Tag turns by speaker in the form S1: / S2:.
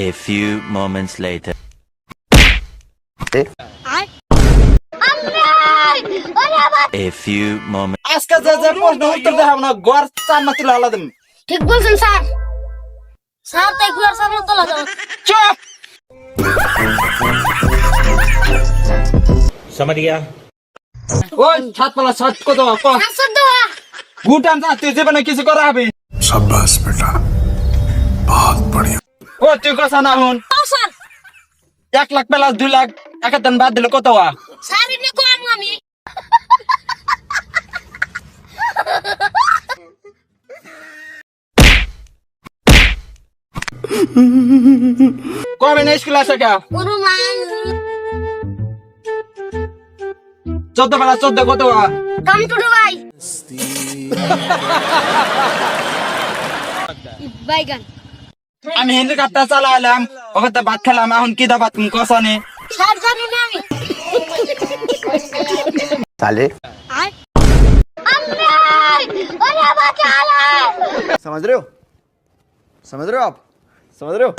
S1: A few moments later. A few moments.
S2: আজকে যে প্রশ্ন উত্তর দেখাবো না গড় চার না তুলে আলাদা
S3: ঠিক বলছেন স্যার। স্যার তাই গুলার সামনে তোলা যাবে।
S2: চুপ
S4: समझ गया।
S2: ওই ছাত পালা ছাত কত
S3: স্যার দোয়া।
S2: ভুটান যা তুই জীবনে কিছু করা হবে
S5: शाबाश बेटा बहुत बढ़िया।
S2: ও তুই কথা না হুন
S3: ও স্যার,
S2: 1 লাখ প্লাস 2 লাখ একাতন বাদ দিলে কত হওয়া
S3: স্যার এমনি কম আমি।
S2: কবে না স্কুল আসে কা
S3: গুরুমান
S2: 14 প্লাস 14 কত হওয়া
S3: কাম টু ভাই। বাইগান।
S2: আমি হেলিকপ্টার চালাইলাম ওখানে ভাত খেলাম এখন কি দাবাত কসনে
S3: স্যার জানি না আমি।
S6: साले
S3: আয় আম্মা ওরে বাঁচালে।
S6: समझ रहे हो आप समझ रहे हो